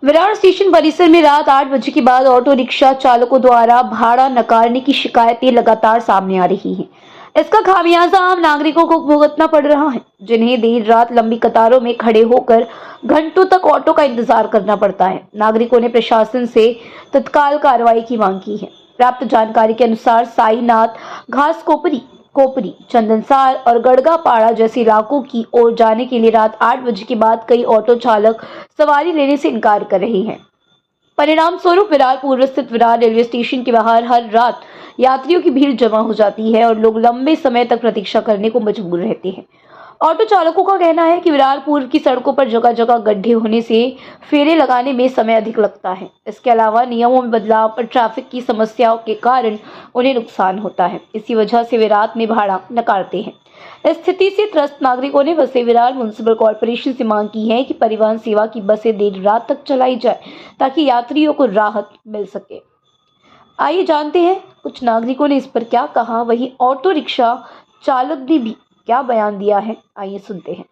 Virar station परिसर में रात 8 बजे के बाद ऑटो रिक्शा चालकों द्वारा भाड़ा नकारने की शिकायतें लगातार सामने आ रही हैं। इसका खामियाजा आम नागरिकों को भुगतना पड़ रहा है, जिन्हें देर रात लंबी कतारों में खड़े होकर घंटों तक ऑटो का इंतजार करना पड़ता है। नागरिकों ने प्रशासन से तत्काल कार्रवाई की मांग की है। प्राप्त जानकारी के अनुसार साईनाथ, घासकोपरी, कोपरी, चंदनसार और गड़गापाड़ा जैसे इलाकों की ओर जाने के लिए रात 8 बजे के बाद कई ऑटो चालक सवारी लेने से इनकार कर रहे हैं। परिणाम स्वरूप विरार पूर्व स्थित विरार रेलवे स्टेशन के बाहर हर रात यात्रियों की भीड़ जमा हो जाती है और लोग लंबे समय तक प्रतीक्षा करने को मजबूर रहते हैं। ऑटो चालकों का कहना है कि विरार पूर्व की सड़कों पर जगह जगह गड्ढे होने से फेरे लगाने में समय अधिक लगता है। इसके अलावा नियमों में बदलाव और ट्रैफिक की समस्याओं के कारण उन्हें नुकसान होता है। इसी वजह से वे रात में भाड़ा नकारते हैं। इस स्थिति से त्रस्त नागरिकों ने बसे विरार म्युनिसिपल कॉर्पोरेशन से मांग की है कि परिवहन सेवा की बसें देर रात तक चलाई जाए ताकि यात्रियों को राहत मिल सके। आइए जानते हैं कुछ नागरिकों ने इस पर क्या कहा। वहीं ऑटो रिक्शा चालक ने भी क्या बयान दिया है, आइए सुनते हैं।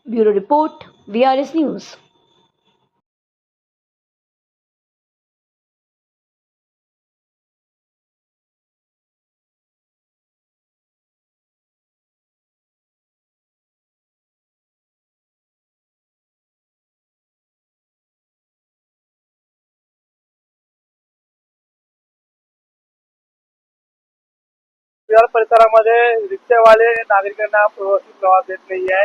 Bureau report, VRS news. Virar परिसरामध्ये रिक्षावाले नागरिकांना व्यवस्थित प्रवास देत नाही आहे।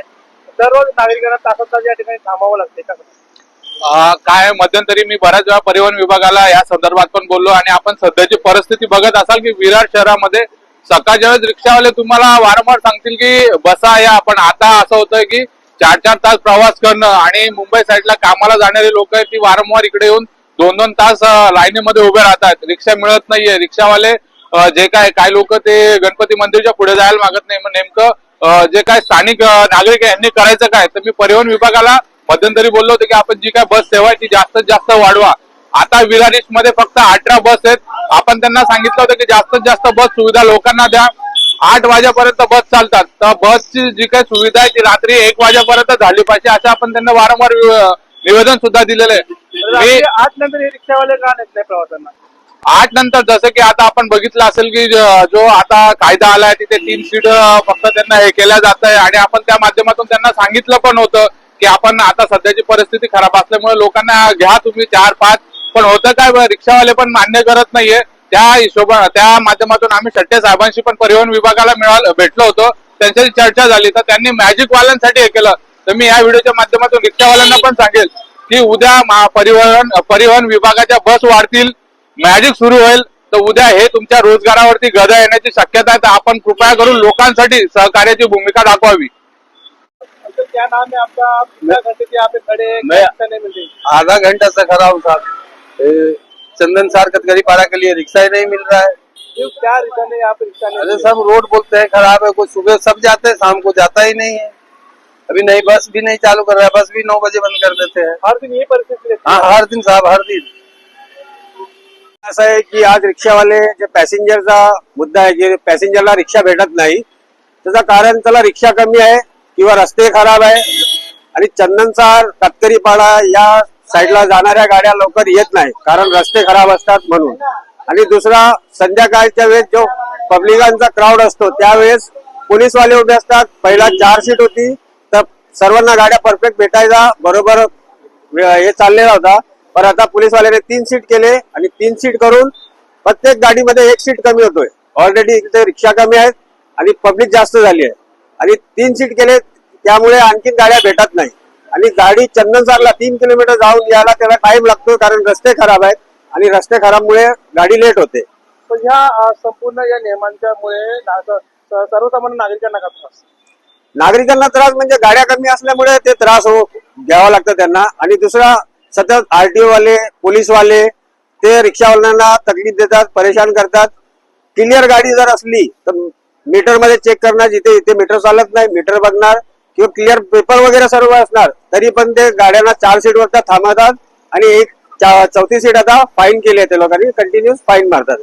दररोज नागरिकांना तासोतास या ठिकाणी थांबावं लागते का? काय मध्यंतरी मी बऱ्याच वेळा परिवहन विभागाला या संदर्भात पण बोललो आणि आपण सध्याची परिस्थिती बघत असाल की विरार शहरामध्ये सकाळच्या वेळेस रिक्षावाले तुम्हाला वारंवार सांगतील की बसा या, पण आता असं होतंय की 4-4 तास प्रवास करणं आणि मुंबई साईडला कामाला जाणारे लोक आहेत ती वारंवार इकडे येऊन 2-2 तास लाईनीमध्ये उभे राहतात। रिक्षा मिळत नाहीये। रिक्षावाले जे काय लोक ते गणपती मंदिरच्या पुढे जायला मागत नाही। मग नेमकं जे काय स्थानिक नागरिक यांनी करायचं काय, तर मी परिवहन विभागाला मध्यंतरी बोललो होतो की आपण जी काय बस सेवा आहे ती जास्तीत जास्त वाढवा। आता विरार ईस्ट मध्ये फक्त 18 बस आहेत। आपण त्यांना सांगितलं होतं की जास्तीत जास्त बस सुविधा लोकांना द्या। 8 वाजेपर्यंत बस चालतात, तर बसची जी काही सुविधा आहे ती रात्री 1 वाजेपर्यंत झाली पाहिजे असं आपण त्यांना वारंवार निवेदन सुद्धा दिलेलं आहे। 8 नंतर हे रिक्षावाले का नेत नाही प्रवाशांना? 8 नंतर जसं की आता आपण बघितलं असेल की जो आता कायदा आलाय तिथे 3 सीट फक्त त्यांना हे केल्या जात आहे आणि आपण त्या माध्यमातून त्यांना सांगितलं पण होतं की आपण आता सध्याची परिस्थिती खराब असल्यामुळे लोकांना घ्या तुम्ही 4-5, पण होतं काय रिक्षावाले पण मान्य करत नाहीये। त्या हिशोबाने त्या माध्यमातून आम्ही शट्टे साहेबांशी पण परिवहन विभागाला भेटलो होतो, त्यांच्याशी चर्चा झाली तर त्यांनी मॅजिक वाल्यांसाठी हे केलं। तर मी या व्हिडिओच्या माध्यमातून रिक्षावाल्यांना पण सांगेल की उद्या परिवहन विभागाच्या बस वाढतील, मॅजिक सुरू होईल, तर उद्या हे तुमच्या रोजगारावरती गदा येण्याची शक्यता आहे। तर आपण कृपया करून लोकांसाठी सहकार्याची भूमिका दाखवावी। तो क्या नाम है आपका? आप कितना घंटे से यहाँ पे खड़े हैं? रिक्शा नहीं मिल रही? आधा घंटा से खड़ा हूँ साहब। चंदनसार कतगरीपाड़ा के लिए रिक्शा ही नहीं मिल रहा है। क्यों, क्या रीजन है यहाँ पे रिक्शा नहीं अरे मिल रही? सब रोड बोलते हैं खराब है, कोई सुबह सब जाते हैं, शाम को जाता ही नहीं है। अभी नई बस भी नहीं चालू कर रहा है, बस भी 9 बजे बंद कर देते हैं। हर दिन ये परिस्थिति रहती है? हाँ, हर दिन साहब, हर दिन। असं आहे की आज रिक्षावाले जे पॅसेंजरचा मुद्दा आहे की पॅसेंजरला रिक्षा भेटत नाही, त्याचं कारण त्याला रिक्षा कमी आहे किंवा रस्ते खराब आहे आणि चंदनसार कतकरीपाडा या साईडला जाणाऱ्या गाड्या लवकर येत नाही कारण रस्ते खराब असतात म्हणून। आणि दुसरा, संध्याकाळच्या वेळेस जो पब्लिकांचा क्राऊड असतो त्यावेळेस पोलीसवाले उभे असतात। पहिला 4 सीट होती तर सर्वांना गाड्या परफेक्ट भेटायचा बरोबर हे चाललेला होता, पण आता पोलीसवाल्याने 3 सीट केले आणि 3 सीट करून प्रत्येक गाडीमध्ये 1 सीट कमी होतोय। ऑलरेडी इथे रिक्षा कमी आहेत आणि पब्लिक जास्त झाली आहे आणि 3 सीट केले त्यामुळे आणखीन गाड्या भेटत नाही आणि गाडी चंदनसारला 3 किलोमीटर जाऊन यायला त्याला टाइम लागतो कारण रस्ते खराब आहेत आणि रस्ते खराबमुळे गाडी लेट होते। पण ह्या संपूर्ण या नियमांच्या मुळे सर्वसामान्य नागरिकांना का त्रास? नागरिकांना त्रास म्हणजे गाड्या कमी असल्यामुळे ते त्रास घ्यावा लागतं त्यांना। आणि दुसरा, सतत RTO वाले, पोलीसवाले ते रिक्षावाल्यांना तकलीफ देतात, परेशान करतात। क्लिअर गाडी जर असली तर मीटर मध्ये चेक करणार, जिथे इथे मीटर चालत नाही मीटर बघणार किंवा क्लिअर पेपर वगैरे सर्व असणार, तरी पण ते गाड्यांना 4 सीटवर थांबवतात आणि 4थी सीट आता फाईन केली आहे, ते लोकांनी कंटिन्यूस फाईन मारतात।